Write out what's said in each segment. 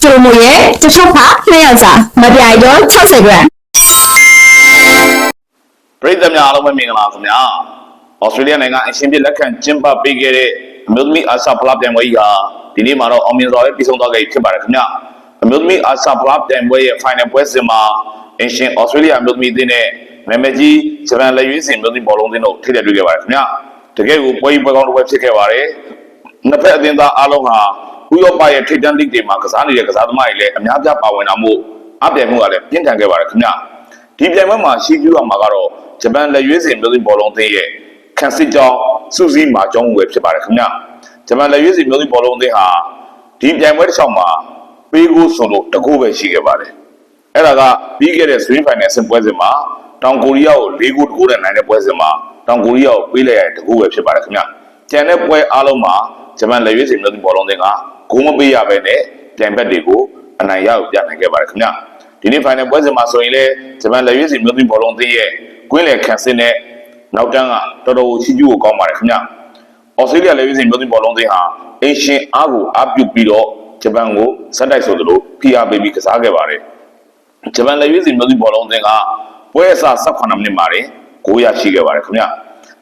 ကျိုမိုရဲ့တစ်ချုပ်ခါ2ယောက်စာမပြိုင်တော့60 gram ပရိသတ်များအားလုံးပဲမင်္ဂလာပါခင်ဗျာဩစတြေးလျနိုင်ငံအရှင်ပြလက်ခံကျင်းပပေးခဲ့တဲ့အမျိုးသမီးအာရှဖလားပြိုင်ပွဲကြီးဟာဒီနေ့မှာတော့အောင်မြင်စွာပဲပြီးဆုံးသွားခဲ့ပြီဖြစ်ပါတယ်ခင်ဗျာအမျိုးသမီးအာရှဖလားပြိုင်ပွဲရဲ့ final ပွဲစဉ်မှာအရှင်ဩစတြေးလျအမျိုးသမီးအသင်းနဲ့နာမည်ကြီးဂျပန်လက်ရွေးစင်အမျိုးသမီးဘောလုံးအသင်းတို့ထိတဲ့တွေ့ခဲ့ပါတယ်ခင်ဗျာတကယ်ကိုပွဲကြီးပွဲကောင်းတစ်ပွဲဖြစ်ခဲ့ပါတယ်နှစ်ဖက်အသင်းသားအားလုံးဟာဥရောပရဲ့ထိပ်တန်းလိဂ်တွေမှာကစားနေတဲ့ကစားသမားတွေလည်းအများပြားပါဝင်လာမှုအပြိုင်မှုကလည်းပြင်းထန်ခဲ့ပါတယ်ခင်ဗျာဒီပြိုင်ပွဲမှာရှိကျူးရမှာကတော့ဂျပန်လက်ရွေးစင်မျိုးသမီးဘောလုံးအသင်းရဲ့ခံစစ်ကြောင်းစုစည်းမှာကြောင်းဝယ်ဖြစ်ပါတယ်ခင်ဗျာဂျပန်လက်ရွေးစင်မျိုးသမီးဘောလုံးအသင်းဟာဒီပြိုင်ပွဲတစ်ချောင်းမှာပေးကိုဆိုလို့တကူပဲရှိခဲ့ပါတယ်အဲ့ဒါကပြီးခဲ့တဲ့ semi final ဆင်ပွဲစဉ်မှာတောင်ကိုရီးယားကို4ဂိုးတကူနဲ့နိုင်တဲ့ပွဲစဉ်မှာတောင်ကိုရီးယားကိုပေးလိုက်ရတဲ့တကူပဲဖြစ်ပါတယ်ခင်ဗျာကျန်တဲ့ပွဲအားလုံးမှာဂျပန်လက်ရွေးစင်မျိုးသမီးဘောလုံးအသင်းကဂိုးမပေးရဘဲနဲ့ပြိုင်ဘက်တွေကိုအနိုင်ရအောင်ပြနိုင်ခဲ့ပါတယ်ခင်ဗျာဒီနေ့ final ပွဲစဉ်မှာဆိုရင်လည်းဂျပန်လက်ရွေးစင်မျိုးသမီးဘောလုံးအသင်းရဲ့ကွင်းလယ်ခံစစ်နဲ့နောက်တန်းကတော်တော်ရှိကျူးကိုကောင်းပါတယ်ခင်ဗျာဩစတြေးလျလက်ရွေးစင်မျိုးသမီးဘောလုံးအသင်းဟာအင်ရှင်အားကိုအားပြုပြီးတော့ဂျပန်ကိုဇက်တိုက်ဆိုသလိုဖိအားပေးပြီးကစားခဲ့ပါတယ်ဂျပန်လက်ရွေးစင်မျိုးသမီးဘောလုံးအသင်းကပွဲအစ18မိနစ်မှာတင်ဂိုးရရှိခဲ့ပါတယ်ခင်ဗျာ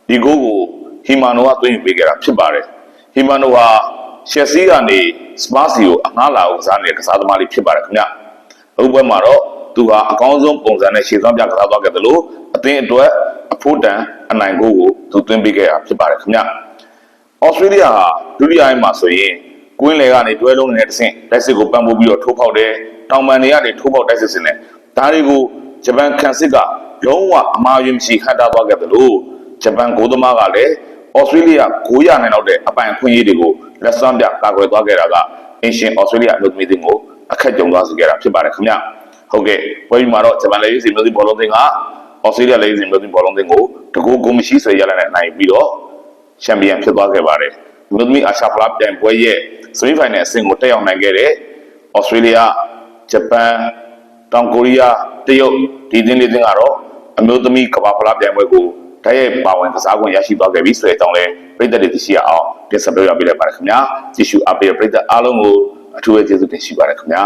ဒီဂိုးကိုဟီမာနိုကသွင်းယူပေးခဲ့တာဖြစ်ပါတယ်ဟီမာနိုဟာရှက်ဆီကနေစပါစီကိုအငှားလာအောင်ကစားနေတဲ့ကစားသမားလေးဖြစ်ပါတယ်ခင်ဗျအခုပွဲမှာတော့သူဟာအကောင်းဆုံးပုံစံနဲ့ရှေ့စွမ်းပြကစားသွားခဲ့တယ်လို့အသင်းအတွက်အဖို့တန်အနိုင်ဂိုးကိုသူသွင်းပေးခဲ့တာဖြစ်ပါတယ်ခင်ဗျဩစတြေးလျဟာဒုတိယအိမ်မှာဆိုရင်ကွင်းလယ်ကနေတွဲလုံးနေတဲ့တစ်ဆင့်တိုက်စစ်ကိုပံ့ပိုးပြီးတော့ထိုးဖောက်တယ်တောင်ပန်တွေကနေထိုးဖောက်တိုက်စစ်စင်တယ်ဒါတွေကိုဂျပန်ခံစစ်ကလုံးဝအမှားယွင်းမရှိဟန်တာသွားခဲ့တယ်လို့ဂျပန်ဂိုးသမားကလည်းဩစတြေးလျဂိုးရနိုင်တော့တဲ့အပိုင်အခွင့်အရေးတွေကိုလက်စွမ်းပြကာကွယ်သွားခဲ့တာကအင်ရှင်ဩစတြေးလျအလုပ်သမီးတွေကိုအခက်ကြုံသွားစေခဲ့တာဖြစ်ပါတယ်ခင်ဗျဟုတ်ကဲ့ပွဲပြီးမှာတော့ဂျပန်လက်ရွေးစင်မျိုးသမီးဘောလုံးအသင်းကဩစတြေးလျလက်ရွေးစင်မျိုးသမီးဘောလုံးအသင်းကိုတကူကိုမရှိဆွေရလာတဲ့နိုင်ပြီးတော့ချန်ပီယံဖြစ်သွားခဲ့ပါတယ်မျိုးသမီးအာရှဖလားပြိုင်ပွဲရဲ့ semi final အဆင့်ကိုတက်ရောက်နိုင်ခဲ့တဲ့ဩစတြေးလျဂျပန်တောင်ကိုရီးယားတရုတ်ဒီအသင်းလေးအသင်းကတော့အမျိုးသမီးကမ္ဘာဖလားပြိုင်ပွဲကိုတိုက်ရိုက်ပါဝင်ကစားခွင့်ရရှိသွားခဲ့ပြီဆိုတဲ့အကြောင်းလဲပြည်သက်တွေသိရှိရအောင်တင်ဆက်ပေးရပေးလိုက်ပါတယ်ခင်ဗျာကြည့်ရှုအားပေးတဲ့ပြည်သက်အားလုံးကိုအထူးပဲကျေးဇူးတင်ရှိပါတယ်ခင်ဗျာ